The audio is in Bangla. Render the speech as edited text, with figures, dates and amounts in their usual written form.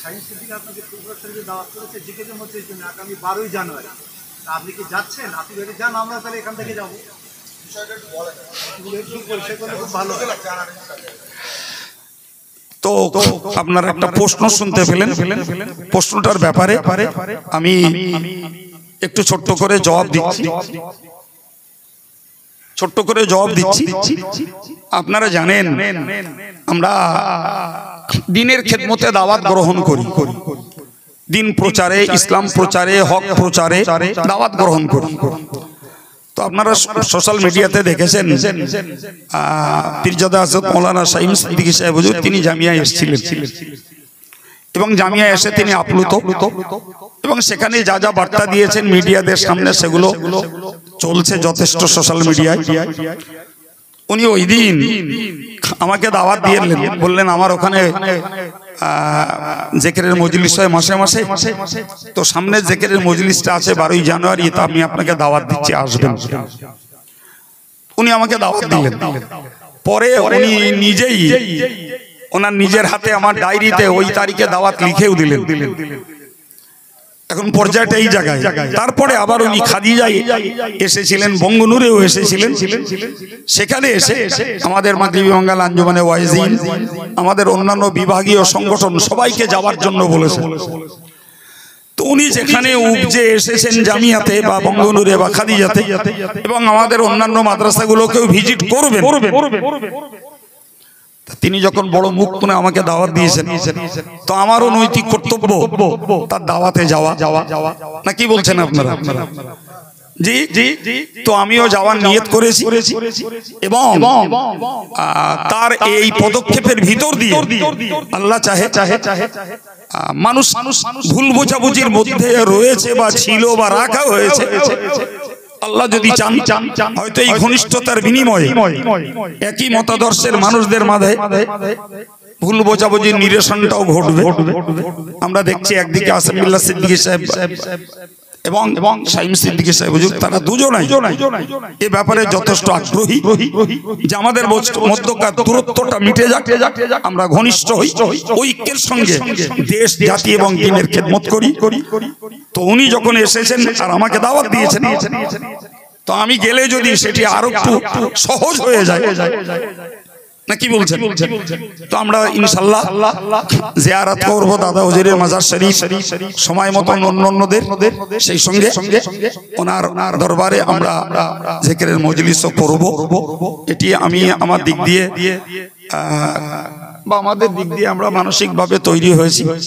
সায়েন্স সিটিকে আপনাকে পূর্বশরীরে দাওয়াত করেছে জিকেদের মধ্যে জন্য আগামী 12ই জানুয়ারি। আপনি কি যাচ্ছেন? আপনি যদি যান আমরা তাহলে এখান থেকে যাবো। বিষয়টা একটু বলেন, একটু পরিচয় করলে খুব ভালো। তো আপনারা একটা প্রশ্ন শুনতে পেলেন, প্রশ্নটার ব্যাপারে আমি একটু ছোট্ট করে জবাব দিচ্ছি। আপনারা জানেন আমরা দিনের খেদমতে দাওয়াত গ্রহণ করি, দিন প্রচারে, ইসলাম প্রচারে, হক প্রচারে দাওয়াত গ্রহণ করি। তো আপনারা সোশ্যাল মিডিয়াতে দেখেছেন পীরজাদা হযরত মাওলানা শাহীম সিদ্দিকী সাহেব হুজুর তিনি জামিয়ায় এসেছিলেন এবং জামিয়ায় এসে তিনি আপ্লুত এবং সেখানে যা যা বার্তা দিয়েছেন মিডিয়াদের সামনে সেগুলো চলছে যথেষ্ট সোশ্যাল মিডিয়ায়। উনি ওই দিন আমাকে দাওয়াত দিলেন, বললেন আমার ওখানে জিকিরের মজলিস হয় মাসে মাসে, তো সামনে জিকিরের মজলিসটা আছে 12ই জানুয়ারি, তা আমি আপনাকে দাওয়াত দিচ্ছি, আসবেন। উনি আমাকে দাওয়াত দিলেন। পরে উনি নিজেই ওনার নিজের হাতে আমার ডায়েরিতে ওই তারিখে দাওয়াত লিখেও দিলেন। এখন পর্যায়টা এই জায়গায়। তারপরে আবার উনি খাদিজায় এসেছিলেন, বঙ্গনুরেও এসেছিলেন। সেখানে এসে আমাদের মাগরিবি বাঙ্গাল আঞ্জুমানে ওয়াইজিন, আমাদের অন্যান্য বিভাগীয় সংগঠন সবাইকে যাওয়ার জন্য বলেছেন। তো উনি যেখানে উপজে এসেছেন জামিয়াতে বা বঙ্গনুরে বা খাদিজাতে এবং আমাদের অন্যান্য মাদ্রাসাগুলোকেও ভিজিট করবেন, তিনি যখন বড় মুখ করে আমাকে দাওয়াত দিয়েছেন, তো আমারও নৈতিক কর্তব্য তার দাওয়াতে যাওয়া, না কি বলছেন আপনারা? জি জি, তো আমিও যাওয়ার নিয়ত করেছি এবং তার এই পদক্ষেপের ভিতর দিয়ে আল্লাহ চাহে মানুষ ভুল বোঝাবুঝির মধ্যে রয়েছে বা ছিল বা রাখা হয়েছে, আল্লাহ যদি চান হয়তো এই ঘনিষ্ঠতার বিনিময়ে একই মতাদর্শের মানুষদের মাঝে ভুল বোঝাবুঝির নিরসনটাও ঘটবে। আমরা দেখছি একদিকে আসিফুল্লাহ সিদ্দিকী সাহেব এবং শাহীম সিদ্দিকী সাহেব হুজুর তারা দুজনাই এই ব্যাপারে যথেষ্ট আগ্রহী যে আমাদের মধ্যকার দূরত্বটা মিটে যাক, আমরা ঘনিষ্ঠ হই, ঐক্যের সঙ্গে দেশ জাতি এবং দিনের খেদমত করি। তো উনি যখন এসেছেন আর আমাকে দাওয়াত দিয়েছেন, তো আমি গেলে যদি সেটি আরো একটু সহজ হয়ে যায়, না কি বলছেন? তো আমরা ইনশাআল্লাহ জিয়ারত করব দাদা হুজুরের মাজার শরীফ, সময় মতন অন্যদের সেই সঙ্গে ওনার দরবারে আমরা জিকিরের মজলিসও করব। এটি আমি আমার দিক দিয়ে বা আমাদের দিক দিয়ে আমরা মানসিকভাবে তৈরি হয়েছি।